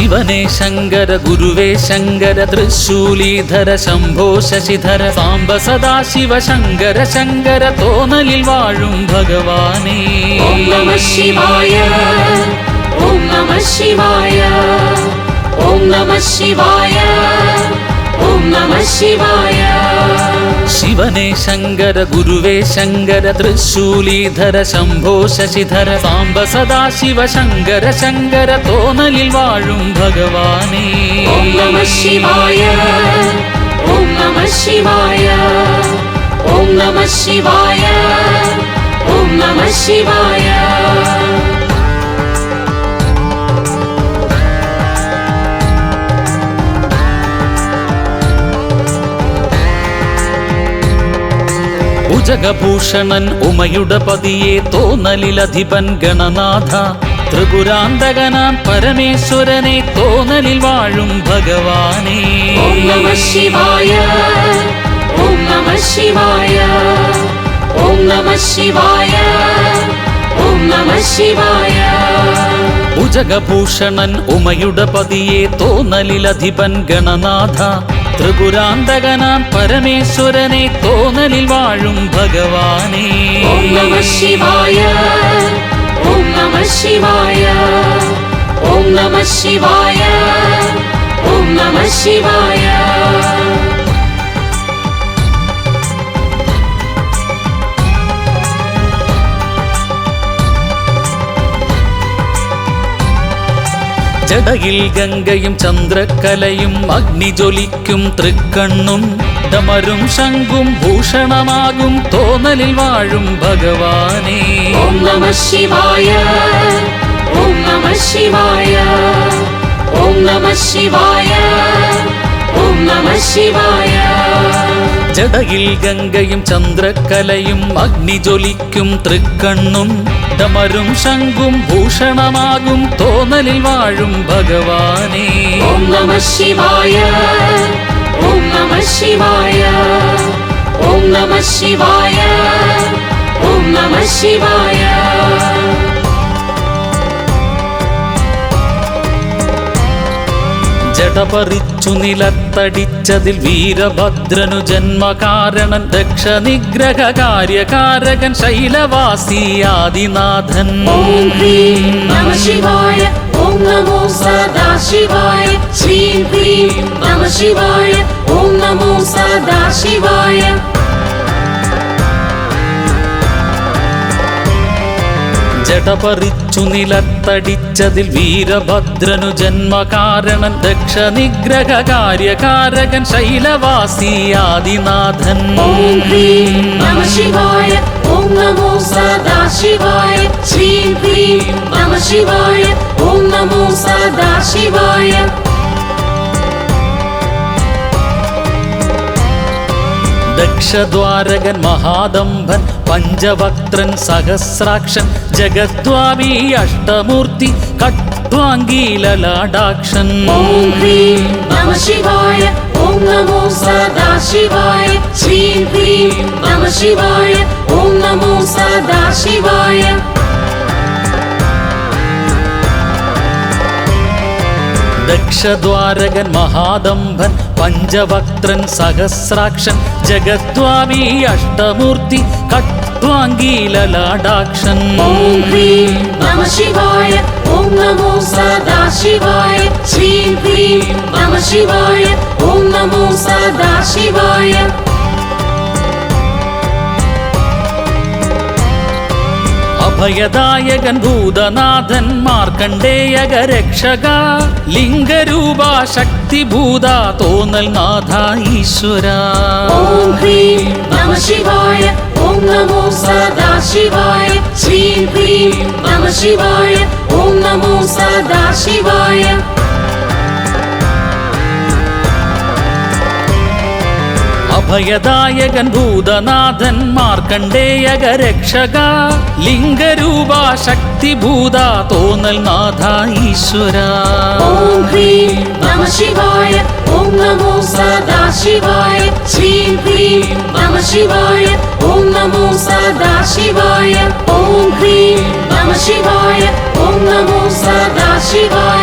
ശിവനേ ശങ്കര ഗുരുവേ ശങ്കര തൃശൂലീധര ശംഭോ ശശിധര സാംബ സദാശിവ ശങ്കര ശങ്കര തോന്നലിൽ വാഴും ഭഗവാനേ. ഓം നമഃ ശിവായ ഓം നമഃ ശിവായ ഓം നമഃ ശിവായ ഓം നമഃ ശിവായ. ശിവനേ ശങ്കര ഗുരുവേ ശങ്കര തൃശൂലീധര ശംഭോ ശശിധര സാംബ സദാശിവ ശങ്കര ശങ്കര തോന്നലിൽ വാഴും ഭഗവാനേ. ഓം നമഃ ശിവായ ഓം നമഃ ശിവായ ഓം നമഃ ശിവായ ഓം നമഃ ശിവായ. ഭുജഗഭൂഷണൻ ഉമയുടെ പതിയെ തോന്നലിലധിപൻ ഗണനാഥ ത്രിപുരാന്തകനാം പരമേശ്വരനെ തോന്നലിൽ വാഴും ഭഗവാനേ. ഓം നമഃ ശിവായ ഓം നമഃ ശിവായ ഓം നമഃ ശിവായ ഓം നമഃ ശിവായ. ഭുജഗഭൂഷണൻ ഉമയുടെ പതിയെ തോന്നലിലധിപൻ ഗണനാഥ ത്രിപുരാന്തകനാം പരമേശ്വരനെ തോന്നലിൽ വാഴും ഭഗവാനേ. ഓം നമഃ ശിവായ ഓം നമഃ ശിവായ ഓം നമഃ ശിവായ ഓം നമഃ ശിവായ. ജടയിൽ ഗംഗയും ചന്ദ്രക്കലയും അഗ്നിജ്വലിക്കും തൃക്കണ്ണും ഡമരും ശംഖും ഭൂഷണമാകും തോന്നലിൽ വാഴും ഭഗവാനേ. ഓം നമഃ ശിവായ ഓം നമഃ ശിവായ ഓം നമഃ ശിവായ ഓം നമഃ ശിവായ. ജടയിൽ ഗംഗയും ചന്ദ്രക്കലയും അഗ്നിജ്വലിക്കും തൃക്കണ്ണും ഡമരും ശംഖും ഭൂഷണമാകും തോന്നലിൽ വാഴും ഭഗവാനേ. ഓം നമഃ ശിവായ ഓം നമഃ ശിവായ ഓം നമഃ ശിവായ ഓം നമഃ ശിവായ. ജടപറിച്ചു നിലത്തടിച്ചതിൽ വീരഭദ്രനു ജന്മകാരണൻ ദക്ഷനിഗ്രഹ കാര്യകാരകൻ ശൈലവാസി ആദിനാഥൻ. ഓം ഹ്രീം നമഃ ശിവായ ഓം നമോ സദാശിവായ ശ്രീം ഹ്രീം നമഃ ശിവായ ഓം നമോ സദാശിവായ. ജടപറിച്ചു നിലത്തടിച്ചതിൽ വീരഭദ്രനു ജന്മകാരണൻ ദക്ഷനിഗ്രഹ കാര്യകാരകൻ ശൈലവാസി ആദിനാഥൻ. ഓം ഹ്രീം നമഃ ശിവായ ഓം നമോ സദാശിവായ ശ്രീം ഹ്രീം നമഃ ശിവായ ഓം നമോ സദാശിവായ. ദക്ഷദ്വാരകൻ മഹാദംഭൻ പഞ്ചവക്ത്രൻ സഹസ്രാക്ഷൻ ജഗദ്വാമി അഷ്ടമൂർത്തി ഖട്വാംഗീ ലലാടാക്ഷൻ. ഓം ഹ്രീം നമഃ ശിവായ ഓം നമോ സദാശിവായ ശ്രീം ഹ്രീം നമഃ ശിവായ ഓം നമോ സദാശിവായ. ദക്ഷദ്വാരകൻ മഹാദംഭൻ പഞ്ചവക്ത്രൻ സഹസ്രാക്ഷൻ ജഗദ്വാമി അഷ്ടമൂർത്തി ഖട്വാംഗീ ലലാടാക്ഷൻ. ഓം ഹ്രീം നമഃ ശിവായ ഓം നമോ സദാശിവായ ശ്രീം ഹ്രീം നമഃ ശിവായ ഓം നമോ സദാശിവായ. അഭയദായകൻ ഭൂതനാഥൻ മാർക്കണ്ഡേയക രക്ഷക ലിംഗരൂപ ശക്തിഭൂത തോന്നൽ നാഥ ഈശ്വര. ഓം ഹ്രീം നമഃ ശിവായ ഓം നമോ സദാശിവായ ശ്രീം ഹ്രീം നമഃ ശിവായ ഓം നമോ സദാശിവായ. അഭയദായകൻ ഭൂതനാഥൻ മാർക്കണ്ഡേയക രക്ഷക ലിംഗരൂപ ശക്തിഭൂത തോന്നൽ നാഥ ഈശ്വര. ഓം ഹ്രീം നമഃ ശിവായ ഓം നമോ സദാശിവായ ശ്രീം ഹ്രീം നമഃ ശിവായ ഓം നമോ സദാശിവായ. ഓം ഹ്രീം നമഃ ശിവായ ഓം നമോ സദാശിവായ